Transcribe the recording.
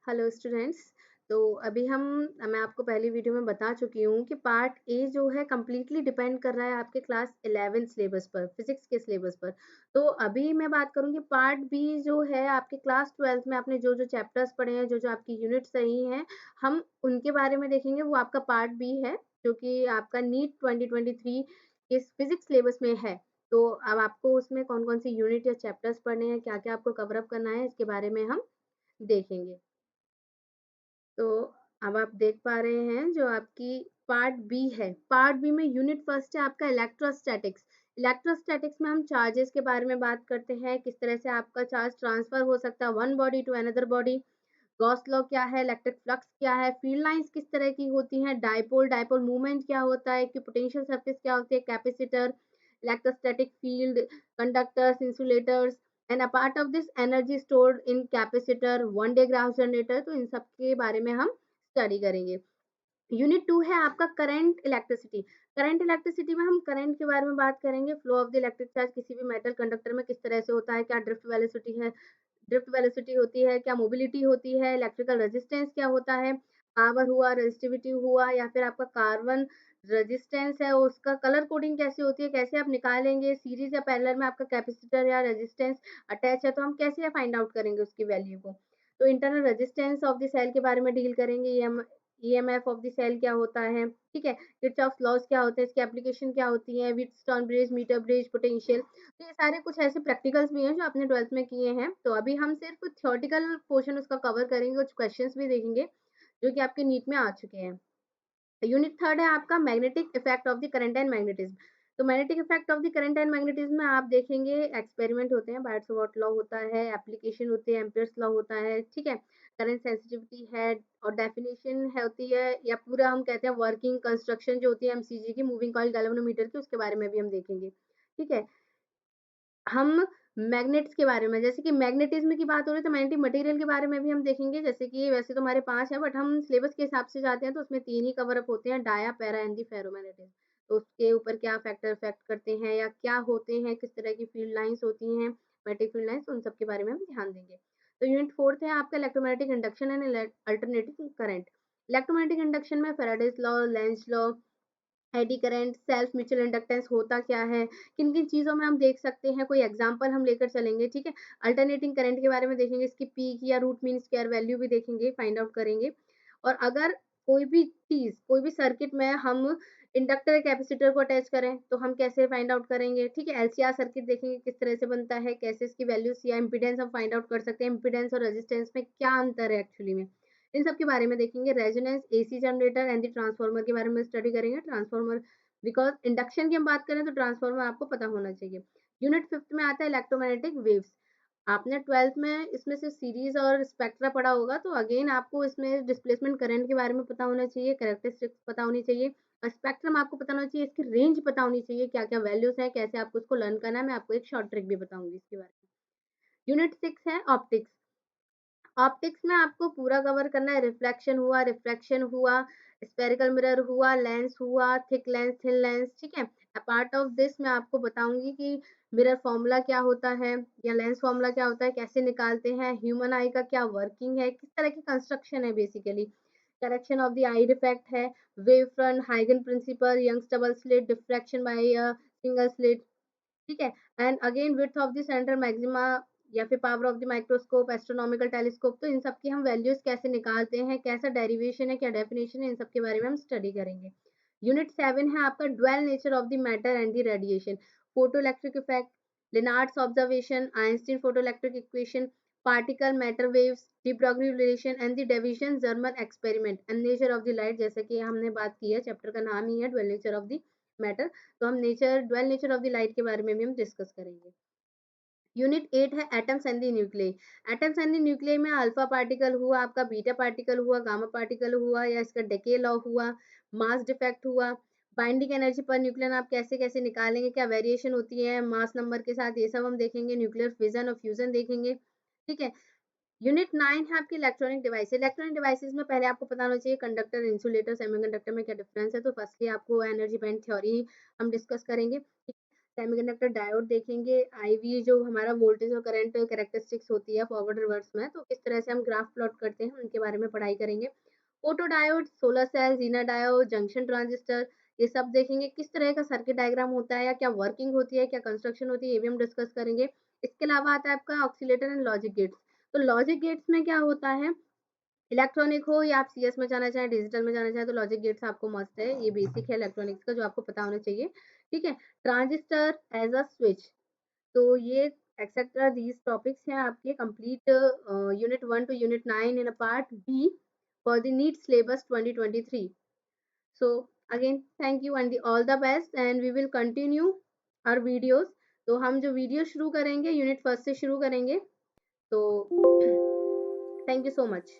Hello students. तो अभी मैं आपको पहली वीडियो में बता चुकी हूँ कि पार्ट ए जो है कम्प्लीटली डिपेंड कर रहा है आपके क्लास 11 सिलेबस पर, फिजिक्स के सिलेबस पर। तो अभी मैं बात करूँगी पार्ट बी जो है आपके क्लास 12 में आपने जो जो चैप्टर्स पढ़े हैं, जो जो आपकी यूनिट्स रही हैं, हम उनके बारे में देखेंगे। वो आपका पार्ट बी है जो कि आपका नीट 2023 इस फिजिक्स सिलेबस में है। तो अब आपको उसमें कौन कौन सी यूनिट या चैप्टर्स पढ़ने हैं, क्या क्या आपको कवरअप करना है, इसके बारे में हम देखेंगे। तो अब आप देख पा रहे हैं जो आपकी पार्ट बी है। पार्ट बी में यूनिट फर्स्ट है आपका इलेक्ट्रोस्टैटिक्स। इलेक्ट्रोस्टैटिक्स में हम चार्जेस के बारे में बात करते हैं, किस तरह से आपका चार्ज ट्रांसफर हो सकता है one body to another body. Gauss law क्या है, इलेक्ट्रिक फ्लक्स क्या है, फील्ड लाइंस किस तरह की होती हैं, डाइपोल डाइपोल मूवमेंट क्या होता है, पोटेंशियल सरफेस क्या होती है, capacitor, electrostatic field, conductors, insulators and a part of this energy stored in capacitor, one day graph generator. तो इन सब के बारे में हम स्टडी करेंगे। यूनिट 2 है आपका करंट इलेक्ट्रिसिटी। करंट इलेक्ट्रिसिटी में हम करंट के बारे में बात करेंगे। Flow of the electric charge किसी भी मेटल कंडक्टर में किस तरह से होता है, क्या ड्रिफ्ट वेलोसिटी है, ड्रिफ्ट वेलोसिटी होती है, क्या मोबिलिटी होती है, इलेक्ट्रिकल रेजिस्टेंस क्या होता है, पावर हुआ, रेजिस्टिविटी हुआ, या फिर आपका कार्बन रेजिस्टेंस है उसका कलर कोडिंग कैसे होती है, कैसे आप निकालेंगे, सीरीज या पैरेलल में आपका कैपेसिटर या रेजिस्टेंस अटैच है तो हम कैसे फाइंड आउट करेंगे उसकी वैल्यू को। तो internal resistance of the cell के बारे में डील करेंगे। ईएमएफ ऑफ द सेल क्या होता है, ठीक है, किरचॉफ लॉज क्या होते हैं, इसकी एप्लीकेशन क्या होती है, Wheatstone bridge, meter bridge, potential. तो ये सारे कुछ ऐसे प्रैक्टिकल्स भी हैं जो आपने 12th में किए हैं। तो अभी हम सिर्फ थ्योरेटिकल पोर्शन उसका कवर करेंगे, कुछ क्वेश्चंस भी देखेंगे जो कि आपके नीट में आ चुके हैं। यूनिट थर्ड है आपका magnetic effect of the current and magnetism. तो magnetic effect of the current and magnetism में आप देखेंगे एक्सपेरिमेंट होते हैं, बायट्स वॉट लॉ होता है, एप्लीकेशन होती है, एम्पियर्स लॉ होता है, ठीक है, करंट सेंसिटिविटी है और डेफिनेशन है होती है, या पूरा हम कहते हैं वर्किंग कंस्ट्रक्शन जो होती है एमसीजी की, मूविंग कॉइल गैल्वेनोमीटर की, उसके बारे में भी हम देखेंगे। ठीक है, हम मैग्नेट्स के बारे में, जैसे कि मैग्नेटिज्म की बात हो रही है तो मैग्नेटिक मटेरियल के बारे में भी हम देखेंगे। जैसे कि वैसे तो हमारे 5 है बट हम सिलेबस के हिसाब से जाते हैं तो उसमें 3 ही कवर अप होते हैं, dia, para and the ferromagnetism. तो उसके ऊपर क्या फैक्टर इफेक्ट करते हैं या क्या होते हैं, किस तरह की फील्ड लाइंस होती हैं, मैग्नेटिक फील्ड लाइंस, उन सब के बारे में हम ध्यान देंगे। तो यूनिट 4th है आपका electromagnetic induction and alternating current. Electromagnetic induction में Faraday's law, Lenz law, eddy current, self mutual inductance होता क्या है, किन किन चीजों में हम देख सकते हैं, कोई एग्जांपल हम लेकर चलेंगे। ठीक है, अल्टरनेटिंग करंट के बारे में देखेंगे, इसकी पीक या रूट मीन स्क्वायर वैल्यू भी देखेंगे, फाइंड आउट करेंगे। और अगर कोई भी चीज, कोई भी सर्किट में हम इंडक्टर कैपेसिटर को अटैच करें तो हम कैसे फाइंड आउट करेंगे। ठीक है, एलसीआर सर्किट देखेंगे किस तरह से बनता है, कैसे इसकी वैल्यूज या इंपीडेंस हम फाइंड आउट कर सकते हैं, इंपीडेंस और रेजिस्टेंस में क्या अंतर है एक्चुअली में, इन सब के बारे में देखेंगे। Resonance, AC generator and the transformer के बारे में स्टडी करेंगे। ट्रांसफार्मर, बिकॉज इंडक्शन की हम बात करें तो ट्रांसफार्मर आपको पता होना चाहिए। यूनिट 5th में आता है इलेक्ट्रोमैग्नेटिक वेव्स। आपने 12th में इसमें से सीरीज और स्पेक्ट्रा पढ़ा होगा, तो अगेन आपको इसमें डिस्प्लेसमेंट करंट के बारे में पता होना चाहिए, कैरेक्टरिस्टिक्स पता होनी चाहिए, और स्पेक्ट्रम आपको पता होना चाहिए, इसकी रेंज पता होनी चाहिए, क्या क्या वैल्यूज हैं, कैसे आपको इसको लर्न करना है। मैं आपको एक शॉर्ट ट्रिक भी बताऊंगी इसके बारे में। यूनिट 6 है ऑप्टिक्स। ऑप्टिक्स में आपको पूरा कवर करना है, रिफ्लेक्शन हुआ, रिफ्रैक्शन हुआ, स्फेरिकल मिरर हुआ, लेंस हुआ, थिक लेंस, थिन लेंस। ठीक है, पार्ट ऑफ दिस मैं आपको बताऊंगी कि मिरर फॉर्मूला क्या होता है या लेंस फॉर्मूला क्या होता है, कैसे निकालते हैं, ह्यूमन आई का क्या वर्किंग है, किस तरह की कंस्ट्रक्शन है basically, correction of the eye defect है, वेव फ्रंट, हाइगन principle, Young's double slit, diffraction by single slit. ठीक है, and again width of the centre maxima या फिर power of the microscope, astronomical telescope. तो इन सब की हम वैल्यूज कैसे निकालते हैं, कैसा डेरिवेशन है, क्या डेफिनेशन है, इन सब के बारे में हम स्टडी करेंगे। यूनिट 7 है आपका dual nature of the matter and the radiation. Photo electric effect, Lenard's observation, Einstein photo electric equation, particle matter waves, de Broglie relation and the Davisson Germer experiment and nature of the light. जैसे कि हमने बात की है, chapter का नाम ही है dual nature of the matter, तो हम dual nature of the light के बारे में भी हम डिस्कस करेंगे। यूनिट 8 है atoms and the nuclei. Atoms and the nuclei में अल्फा पार्टिकल हुआ, आपका बीटा पार्टिकल हुआ, गामा पार्टिकल हुआ, या इसका डेके लॉ हुआ, मास डिफेक्ट हुआ, बाइंडिंग एनर्जी पर न्यूक्लियन आप कैसे कैसे निकालेंगे, क्या वेरिएशन होती है मास नंबर के साथ, ये सब हम देखेंगे। न्यूक्लियर फिजन और फ्यूजन देखेंगे। ठीक है, यूनिट 9 है आपकी इलेक्ट्रॉनिक डिवाइस। इलेक्ट्रॉनिक डिवाइसेस में पहले आपको पता होना चाहिए कंडक्टर, इंसुलेटर, सेमीकंडक्टर में क्या डिफरेंस है। तो फर्स्टली आपको एनर्जी बैंड थ्योरी हम डिस्कस करेंगे। सेमीकंडक्टर डायोड देखेंगे, आईवी जो हमारा वोल्टेज और करंट कैरेक्टरिस्टिक्स होती है फॉरवर्ड रिवर्स में, तो किस तरह से हम ग्राफ प्लॉट करते हैं उनके बारे में पढ़ाई करेंगे। Photo diode, solar cell, Zener diode, junction transistor, ये सब देखेंगे किस तरह का सर्किट डायग्राम होता है या क्या वर्किंग होती है, क्या कंस्ट्रक्शन होती है, ये भी हम डिस्कस करेंगे। इसके अलावा आता है आपका ऑक्सीलेटर एंड लॉजिक गेट्स। तो लॉजिक गेट्स में क्या होता है, इलेक्ट्रॉनिक हो या आप सीएस में जाना चाहें, डिजिटल में जाना चाहें, तो लॉजिक गेट्स आपको मस्ट है, ये बेसिक है इलेक्ट्रॉनिक्स का जो आपको पता होना चाहिए। ठीक है। ट्रांजिस्टर एज अ स्विच, तो ये एक्सेट्रा दीज टॉपिक्स हैं आपके complete unit 1 to unit 9 in a part B for the NEET syllabus 2023। So again thank you and all the best and we will continue our videos. तो हम जो video शुरू करेंगे unit first से शुरू करेंगे। तो थैंक यू सो मच।